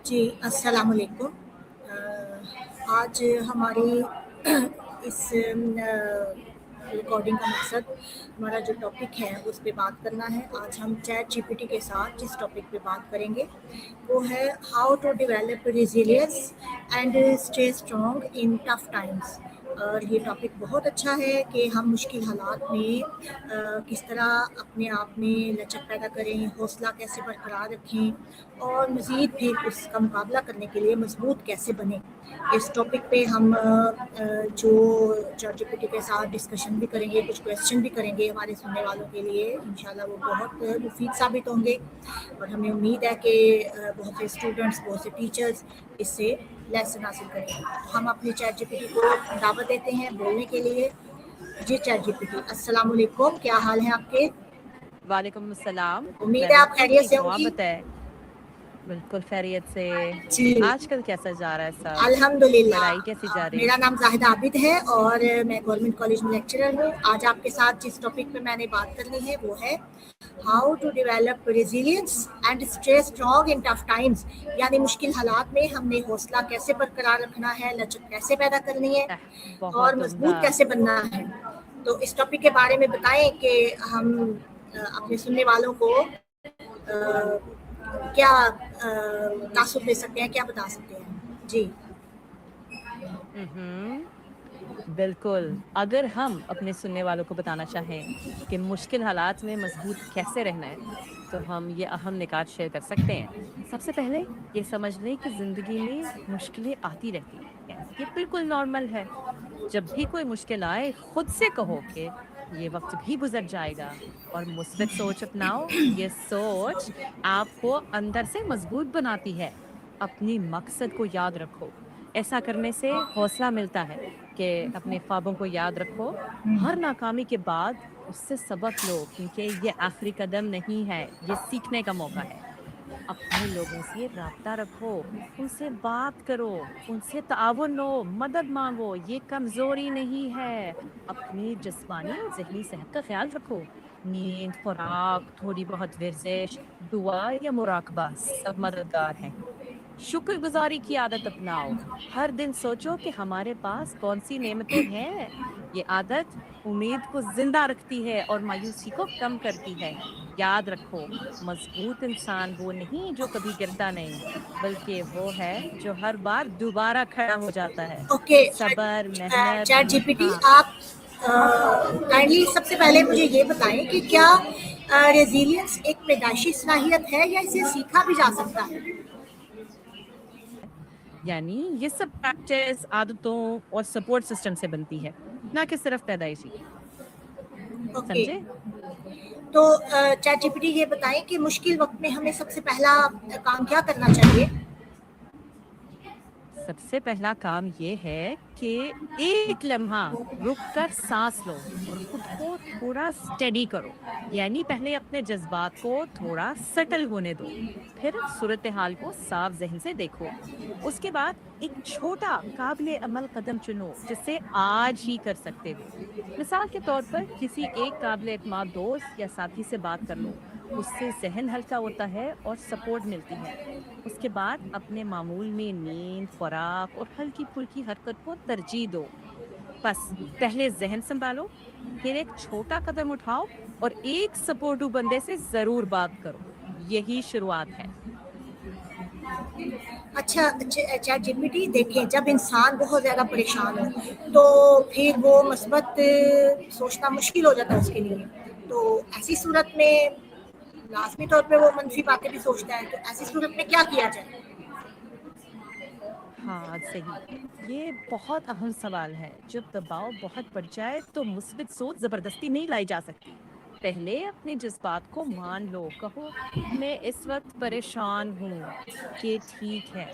जी, अस्सलाम वालेकुम। आज हमारी इस रिकॉर्डिंग का मकसद हमारा जो टॉपिक है उस पे बात करना है। आज हम चैट जीपीटी के साथ जिस टॉपिक पे बात करेंगे वो है how to develop resilience and stay strong in tough times. और ये टॉपिक बहुत अच्छा है कि हम मुश्किल हालात में किस तरह अपने आप में लचक पैदा करें, हौसला कैसे बरकरार रखें और मज़ीद फिर उसका मुकाबला करने के लिए मजबूत कैसे बने। इस टॉपिक पे हम जो चैट जीपीटी के साथ डिस्कशन भी करेंगे, कुछ क्वेश्चन भी करेंगे हमारे सुनने वालों के लिए। इंशाल्लाह वो बहुत मुफीद साबित होंगे और हमें उम्मीद है कि बहुत से स्टूडेंट्स, बहुत से टीचर्स इससे लेसन हासिल करेंगे। तो हम अपने चैट जीपीटी को दावत देते हैं बोलने के लिए। जी चैट जीपीटी, अस्सलाम वालेकुम, क्या हाल है आपके? वालेकुम अस्सलाम। उम्मीद मैं है आप बिल्कुल खैरियत ठीक से हूँ, आप होंगी। बताएं। बिल्कुल खैरियत से। जी आजकल कैसा जा रहा है सब? अल्हम्दुलिल्लाह। पढ़ाई कैसी जा रही? मेरा नाम जाहिदा आबिद है और मैं गवर्नमेंट कॉलेज में लेक्चरर हूँ। आज आपके साथ जिस टॉपिक पे मैंने बात करनी है वो है how to develop resilience and stay strong in tough times, यानी मुश्किल हालात में हमने हौसला कैसे बरकरार रखना है, लचक कैसे पैदा करनी है और बहुत उम्दा। मजबूत कैसे बनना है। तो इस टॉपिक के बारे में बताएं कि हम अपने सुनने वालों को क्या तासुब दे सकते हैं, क्या बता सकते हैं। जी बिल्कुल, अगर हम अपने सुनने वालों को बताना चाहें कि मुश्किल हालात में मजबूत कैसे रहना है, तो हम ये अहम निकात शेयर कर सकते हैं। सबसे पहले ये समझ लें कि ज़िंदगी में मुश्किलें आती रहती हैं, ये बिल्कुल नॉर्मल है। जब भी कोई मुश्किल आए, खुद से कहो कि ये वक्त भी गुजर जाएगा और मुस्बित सोच अपनाओ। ये सोच आपको अंदर से मजबूत बनाती है। अपनी मकसद को याद रखो, ऐसा करने से हौसला मिलता है कि अपने ख्वाबों को याद रखो। हर नाकामी के बाद उससे सबक लो, क्योंकि ये आखिरी कदम नहीं है, ये सीखने का मौका है। अपने लोगों से राब्ता रखो, उनसे बात करो, उनसे ताउन लो, मदद मांगो, ये कमजोरी नहीं है। अपनी जिस्मानी और ज़हनी सेहत का ख्याल रखो। नींद, खुराक, थोड़ी बहुत वर्जिश, दुआ या मुराकबा सब मददगार हैं। शुक्रगुजारी की आदत अपनाओ। हर दिन सोचो कि हमारे पास कौन सी नेमतें हैं। ये आदत उम्मीद को जिंदा रखती है और मायूसी को कम करती है। याद रखो, मजबूत इंसान वो नहीं जो कभी गिरता नहीं, बल्कि वो है जो हर बार दोबारा खड़ा हो जाता है। ओके सबर, मेहनत। चैट जीपीटी, हाँ, आप काइंडली सबसे पहले मुझे ये बताएं कि क्या रेजिलियंस एक पैदाइशी सलाहियत है या इसे सीखा भी जा सकता है? यानी ये सब प्रैक्टिस, आदतों और सपोर्ट सिस्टम से बनती है, ना कि सिर्फ पैदाइशी। ओके, समझे? तो चैट जीपीटी ये बताएं कि मुश्किल वक्त में हमें सबसे पहला काम क्या करना चाहिए? सबसे पहला काम ये है कि एक लम्हा रुक कर सांस लो और खुद को थोड़ा स्टेडी करो। यानी पहले अपने जज्बात को थोड़ा सेटल होने दो, फिर सूरत हाल को साफ जहन से देखो। उसके बाद एक छोटा काबिले अमल कदम चुनो जिसे आज ही कर सकते हो। मिसाल के तौर पर किसी एक काबिले एतमाद दोस्त या साथी से बात कर लो, उससे जहन हल्का होता है और सपोर्ट मिलती है। उसके बाद अपने मामूल में नींद, खुराक और हल्की फुल्की हरकत को तरजीह दो। बस पहले जहन संभालो, फिर एक छोटा कदम उठाओ और एक सपोर्टिव बंदे से जरूर बात करो। यही शुरुआत है। अच्छा, चैट जीपीटी देखें, जब इंसान बहुत ज़्यादा परेशान हो तो फिर वो मस्बत सोचना मुश्किल हो जाता है उसके लिए। तो ऐसी सूरत में लाजमी तौर पे वो मनफी बातें भी सोचता है, तो ऐसी सूरत में क्या किया जाए? हाँ, सही। ये बहुत अहम सवाल है। जब दबाव बहुत बढ़ जाए तो मुस्बित सोच जबरदस्ती नहीं लाई जा सकती। पहले अपने जज्बात को मान लो, कहो मैं इस वक्त परेशान हूँ, ये ठीक है।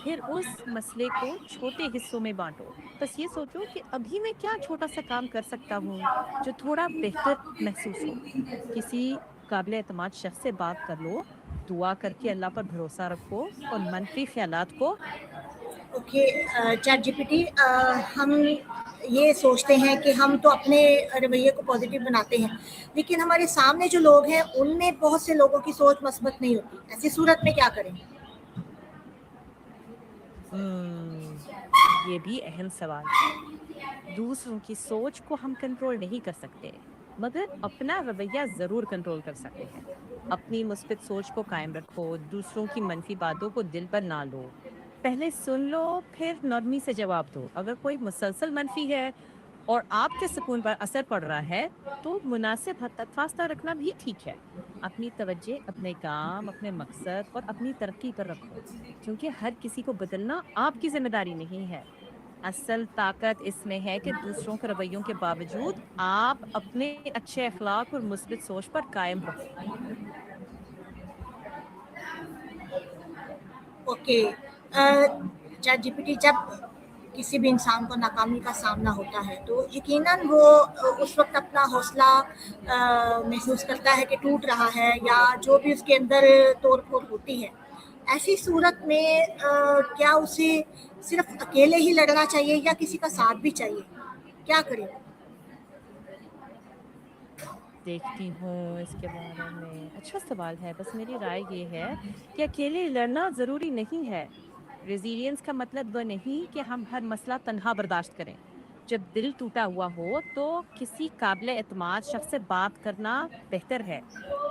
फिर उस मसले को छोटे हिस्सों में बांटो। बस ये सोचो कि अभी मैं क्या छोटा सा काम कर सकता हूँ जो थोड़ा बेहतर महसूस हो। किसी काबिल एतमाद शख्स से बात कर लो, दुआ करके अल्लाह पर भरोसा रखो और मनफी ख्यालात को। ओके, चैट जीपीटी, हम ये सोचते हैं कि हम तो अपने रवैये को पॉजिटिव बनाते हैं, लेकिन हमारे सामने जो लोग हैं उनमें बहुत से लोगों की सोच मस्बत नहीं होती। ऐसी सूरत में क्या करें? ये भी अहम सवाल है। दूसरों की सोच को हम कंट्रोल नहीं कर सकते, मगर अपना रवैया जरूर कंट्रोल कर सकते हैं। अपनी मुस्बित सोच को कायम रखो, दूसरों की मनफी बातों को दिल पर ना लो। पहले सुन लो, फिर नरमी से जवाब दो। अगर कोई मुसलसल मनफी है और आपके सुकून पर असर पड़ रहा है, तो मुनासिब हद तक फासला रखना भी ठीक है। अपनी तवज्जो अपने काम, अपने मकसद और अपनी तरक्की पर रखो, क्योंकि हर किसी को बदलना आपकी जिम्मेदारी नहीं है। असल ताकत इसमें है कि दूसरों के रवैयों के बावजूद आप अपने अच्छे अखलाक और मुस्बित सोच पर कायम रहो। ओके। चैट जीपीटी जब किसी भी इंसान को नाकामी का सामना होता है तो यकीनन वो उस वक्त अपना हौसला महसूस करता है कि टूट रहा है या जो भी उसके अंदर तोड़ फोड़ होती है। ऐसी सूरत में क्या उसे सिर्फ अकेले ही लड़ना चाहिए या किसी का साथ भी चाहिए? क्या करें? देखती हूँ इसके बारे में। अच्छा सवाल है। बस मेरी राय ये है कि अकेले लड़ना ज़रूरी नहीं है। रेज़िलियंस का मतलब वो नहीं कि हम हर मसला तन्हा बर्दाश्त करें। जब दिल टूटा हुआ हो तो किसी काबिल एतमाद शख्स से बात करना बेहतर है।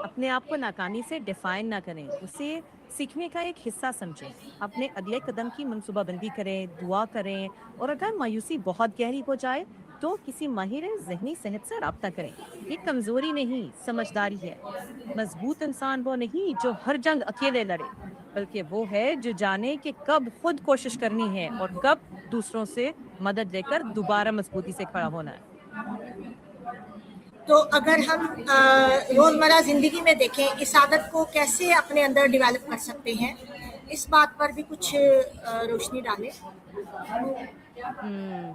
अपने आप को नाकामी से डिफाइन ना करें, उसे सीखने का एक हिस्सा समझें। अपने अगले कदम की मनसूबाबंदी करें, दुआ करें और अगर मायूसी बहुत गहरी हो जाए तो किसी माहिर ज़हनी सेहत से राब्ता करें। ये कमजोरी नहीं, समझदारी है। मजबूत इंसान वो नहीं जो हर जंग अकेले लड़े, बल्कि वो है जो जाने कि कब खुद कोशिश करनी है और कब दूसरों से मदद लेकर दोबारा मजबूती से खड़ा होना है। तो अगर हम रोज़मर्रा ज़िंदगी में देखें, इस आदत को कैसे अपने अंदर डेवलप कर सकते हैं? इस बात पर भी कुछ रोशनी डालें। हम्म,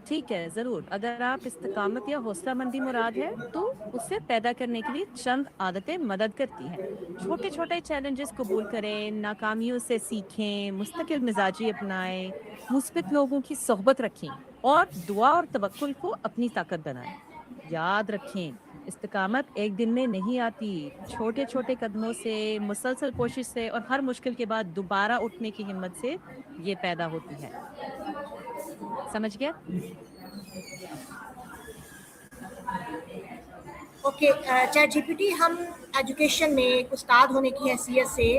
ठीक है, जरूर। अगर आप इस्तकामत या हौसला मंदी मुराद है तो उसे पैदा करने के लिए चंद आदतें मदद करती हैं। छोटे छोटे चैलेंजेस कबूल करें, नाकामियों से सीखें, मुस्तकिल मिजाजी अपनाएं, मुस्बित लोगों की सोहबत रखें और दुआ और तवक्कुल को अपनी ताकत बनाएं। याद रखें, इस्तकामत एक दिन में नहीं आती। छोटे छोटे कदमों से, मुसलसल कोशिश से और हर मुश्किल के बाद दोबारा उठने की हिम्मत से ये पैदा होती है। समझ गया? ओके। चैट जीपीटी हम एजुकेशन में एक उस्ताद होने की हैसियत से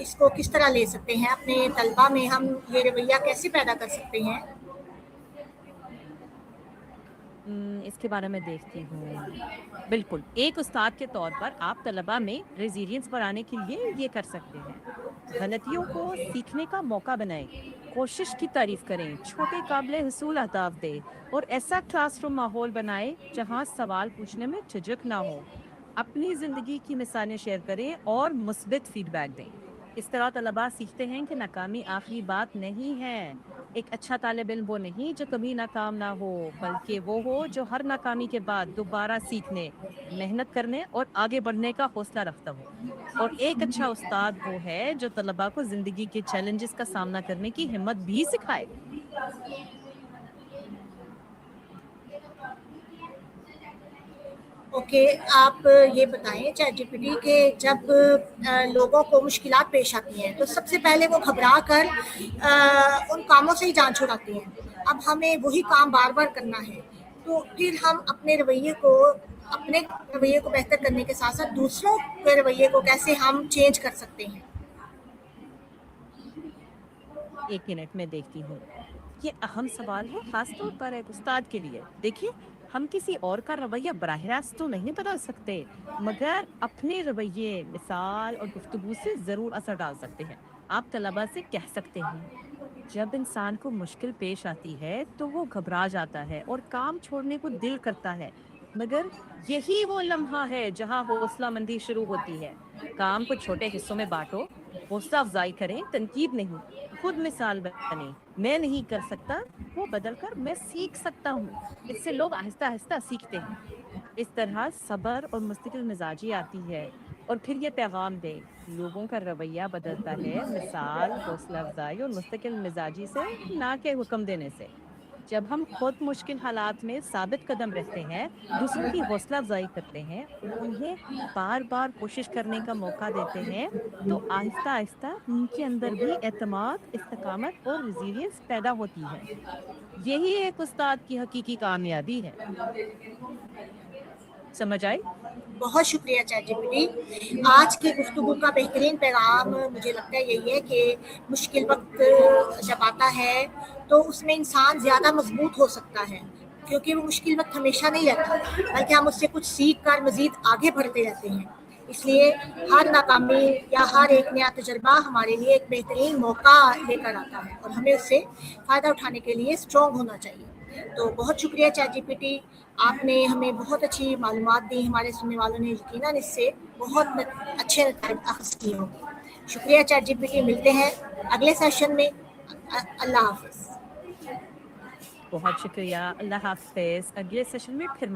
इसको किस तरह ले सकते हैं? अपने तलबा में हम ये रवैया कैसे पैदा कर सकते हैं? इसके बारे में देखती हूँ। बिल्कुल, एक उस्ताद के तौर पर आप तलबा में रेज़िलियंस बढ़ाने के लिए ये कर सकते हैं। गलतियों को सीखने का मौका बनाएं, कोशिश की तारीफ करें, छोटे काबिल हसूल अहदाफ दें और ऐसा क्लासरूम माहौल बनाएं जहां सवाल पूछने में झिझक ना हो। अपनी ज़िंदगी की मिसालें शेयर करें और मुस्बित फीडबैक दें। इस तरह तलबा सीखते हैं कि नाकामी आखिरी बात नहीं है। एक अच्छा तालिब इल्म वो नहीं जो कभी नाकाम ना हो, बल्कि वो हो जो हर नाकामी के बाद दोबारा सीखने, मेहनत करने और आगे बढ़ने का हौसला रखता हो। और एक अच्छा उस्ताद वो है जो तलबा को जिंदगी के चैलेंजेस का सामना करने की हिम्मत भी सिखाए। ओके। आप ये बताएं चैट जीपीटी के जब लोगों को मुश्किलात पेश आती हैं तो सबसे पहले वो घबरा कर उन कामों से ही जान छुड़ाते हैं। अब हमें वही काम बार बार करना है, तो फिर हम अपने रवैये को बेहतर करने के साथ साथ दूसरों के रवैये को कैसे हम चेंज कर सकते हैं? एक मिनट में देखती हूँ। ये अहम सवाल है, खासतौर पर एक उस्ताद के लिए। देखिए, हम किसी और का रवैया बराह रास्त तो नहीं बदल सकते, मगर अपने रवैये, मिसाल और गुफ्तगू से जरूर असर डाल सकते हैं। आप तलबा से कह सकते हैं, जब इंसान को मुश्किल पेश आती है तो वो घबरा जाता है और काम छोड़ने को दिल करता है, मगर यही वो लम्हा है जहां हौसला मंदी शुरू होती है। काम को छोटे हिस्सों में बांटो, हौसला अफजाई करें, तनकीद नहीं। खुद मिसाल बने, मैं नहीं कर सकता, वो बदलकर मैं सीख सकता हूँ। इससे लोग आहिस्ता आहिस्ता सीखते हैं। इस तरह सब्र और मुस्तकिल मिजाजी आती है। और फिर ये पैगाम दे, लोगों का रवैया बदलता है मिसाल, हौसला अफजाई और मुस्तकिल मिजाजी से, ना के हुक्म देने से। जब हम खुद मुश्किल हालात में साबित कदम रखते हैं, दूसरों की हौसला अफजाई करते हैं, उन्हें बार बार कोशिश करने का मौका देते हैं, तो आहिस्ता आहिस्ता उनके अंदर भी एतमाद, इस्तकामत और रिजीलियंस पैदा होती है। यही एक उस्ताद की हकीकी कामयाबी है। समझ आई? बहुत शुक्रिया चैट जीपीटी। आज की गुफ्तगू का बेहतरीन पैगाम मुझे लगता है यही है कि मुश्किल वक्त जब आता है तो उसमें इंसान ज़्यादा मजबूत हो सकता है, क्योंकि वो मुश्किल वक्त हमेशा नहीं रहता, बल्कि हम उससे कुछ सीख कर मज़ीद आगे बढ़ते रहते हैं। इसलिए हर नाकामी या हर एक नया तजर्बा हमारे लिए एक बेहतरीन मौका लेकर आता है और हमें उससे फ़ायदा उठाने के लिए स्ट्रॉन्ग होना चाहिए। तो बहुत शुक्रिया चैट जीपीटी, आपने हमें बहुत अच्छी मालूमात दी। हमारे सुनने वालों ने यकीनन इससे बहुत अच्छे नतीजे अखज़ किए होंगे। शुक्रिया चैट जीपीटी। मिलते हैं अगले सेशन में। अल्लाह हाफिज़। बहुत शुक्रिया। अल्लाह हाफ़िज़। अगले सेशन में फिर